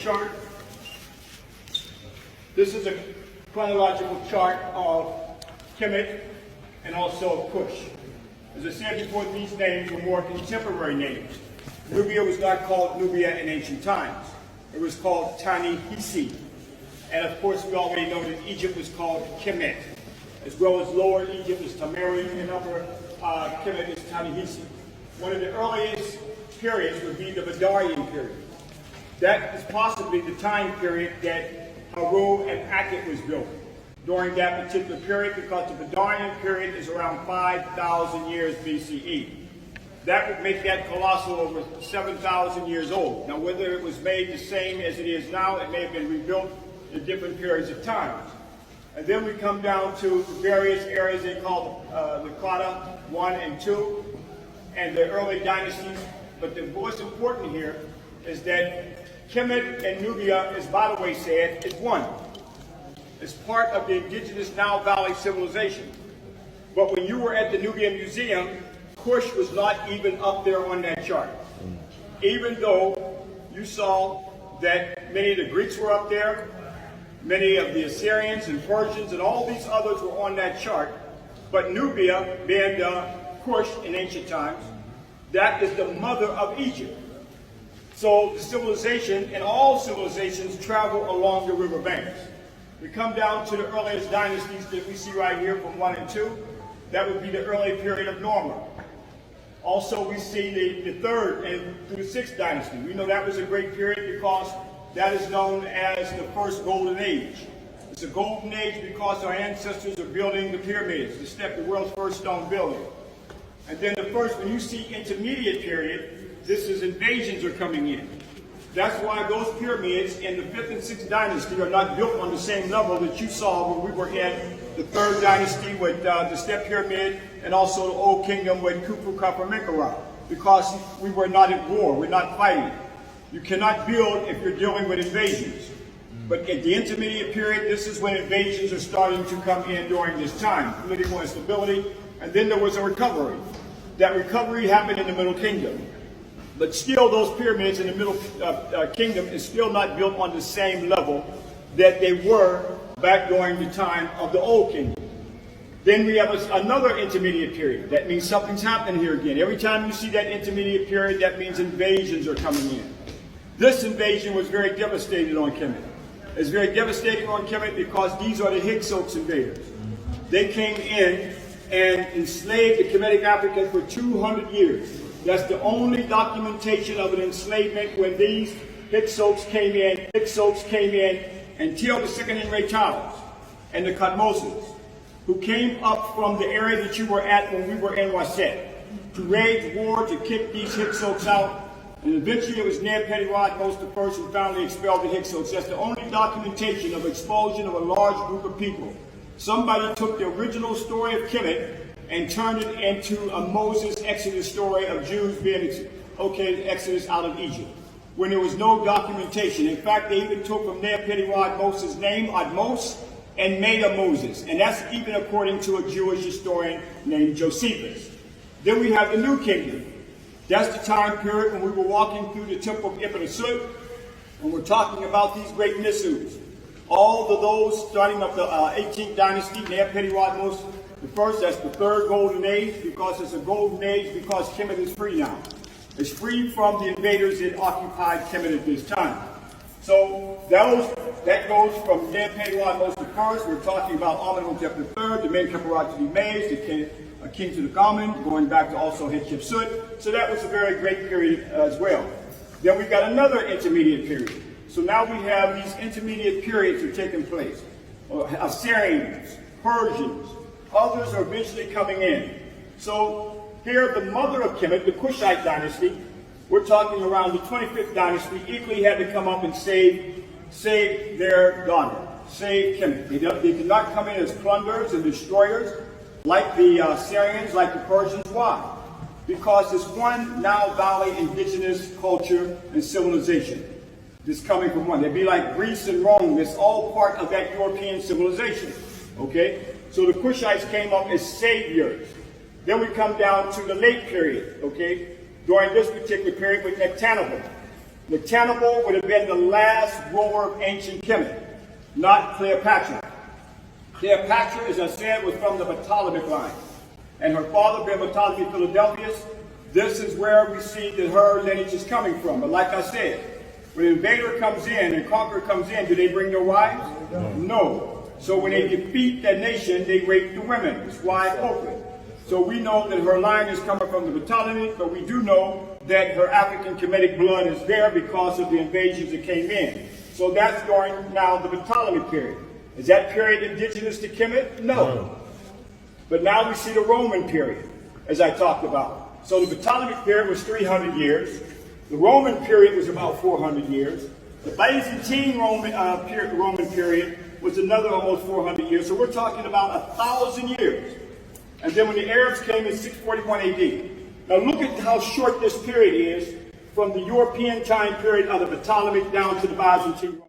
chart. This is a chronological chart of Kemet and also of Cush. As I said before, these names were more contemporary names. Nubia was not called Nubia in ancient times. It was called Tani-Hisi. And of course, we already know that Egypt was called Kemet, as well as Lower Egypt is Tamari, and Upper Kemet is Tani-Hisi. One of the earliest periods would be the Badarian period. That is possibly the time period that Haru and Akhet was built during that particular period, because the Badarian period is around 5,000 years BCE. That would make that colossal over 7,000 years old. Now, whether it was made the same as it is now, it may have been rebuilt in different periods of time. And then we come down to the various areas they call the Qada 1 and 2, and the early dynasties. But the most important here is that Kemet and Nubia, as by the way said, is one. It's part of the indigenous Nile Valley civilization. But when you were at the Nubian Museum, Cush was not even up there on that chart. Even though you saw that many of the Greeks were up there, many of the Assyrians and Persians and all these others were on that chart, but Nubia, being Cush in ancient times, that is the mother of Egypt. So the civilization, and all civilizations, travel along the river banks. We come down to the earliest dynasties that we see right here from 1 and 2. That would be the early period of Norma. Also, we see the 3rd and through the 6th dynasty. We know that was a great period because that is known as the first golden age. It's a golden age because our ancestors are building the pyramids, the world's first stone building. And then the first, when you see intermediate period, this is invasions are coming in. That's why those pyramids in the 5th and 6th dynasty are not built on the same level that you saw when we were in the 3rd dynasty with the Step Pyramid, and also the Old Kingdom with Khufu, Khafre, Menkaure, because we were not at war, we're not fighting. You cannot build if you're dealing with invasions. But at the intermediate period, this is when invasions are starting to come in during this time, political instability, and then there was a recovery. That recovery happened in the Middle Kingdom. But still, those pyramids in the Middle Kingdom is still not built on the same level that they were back during the time of the Old Kingdom. Then we have another intermediate period. That means something's happening here again. Every time you see that intermediate period, that means invasions are coming in. This invasion was very devastating on Kemet. It's very devastating on Kemet because these are the Hyksos invaders. They came in and enslaved the Kemetic Africans for 200 years. That's the only documentation of an enslavement when these Hyksos came in until the Second Enraged Towers and the Thutmosis, who came up from the area that you were at when we were in Waset, to wage war to kick these Hyksos out, and eventually it was Neb-Hedy-Rod-Mos I who finally expelled the Hyksos. That's the only documentation of expulsion of a large group of people. Somebody took the original story of Kemet and turned it into a Moses Exodus story of Jews being Exodus out of Egypt, when there was no documentation. In fact, they even took from Neb-Hedy-Rod-Mos' name, Admos, and made a Moses. And that's even according to a Jewish historian named Josephus. Then we have the New Kingdom. That's the time period when we were walking through the temple of Ibn-Asud, and we're talking about these great Nisus. All of those, starting up the 18th dynasty, Neb-Hedy-Rod-Mos I, that's the 3rd golden age, because it's a golden age because Kemet is free now. It's free from the invaders that occupied Kemet at this time. So that goes from Neb-Hedy-Rod-Mos I. We're talking about Amenhotep III, the Menkaure Mays, the King Tutankhamun, going back to also Hatshepsut. So that was a very great period as well. Then we've got another intermediate period. So now we have these intermediate periods that are taking place. Assyrians, Persians, others are eventually coming in. So here, the mother of Kemet, the Kushite dynasty, we're talking around the 25th dynasty, equally had to come up and save their daughter, save Kemet. They did not come in as plunderers and destroyers like the Assyrians, like the Persians. Why? Because it's one Nile Valley indigenous culture and civilization. This coming from one. They'd be like Greece and Rome. It's all part of that European civilization. Okay? So the Kushites came up as saviors. Then we come down to the late period, okay? During this particular period with Nectanebo. Nectanebo would have been the last ruler of ancient Kemet, not Cleopatra. Cleopatra, as I said, was from the Ptolemaic line, and her father being Ptolemy Philadelphus. This is where we see that her lineage is coming from. But like I said, when an invader comes in and conqueror comes in, do they bring their wives? No. So when they defeat that nation, they rape the women. It's wide open. So we know that her line is coming from the Ptolemy, but we do know that her African Kemetic blood is there because of the invasions that came in. So that's during now the Ptolemy period. Is that period indigenous to Kemet? No. But now we see the Roman period, as I talked about. So the Ptolemaic period was 300 years. The Roman period was about 400 years. The Byzantine Roman period was another almost 400 years. So we're talking about 1,000 years. And then when the Arabs came in 641 AD. Now look at how short this period is from the European time period of the Ptolemaic down to the Byzantine.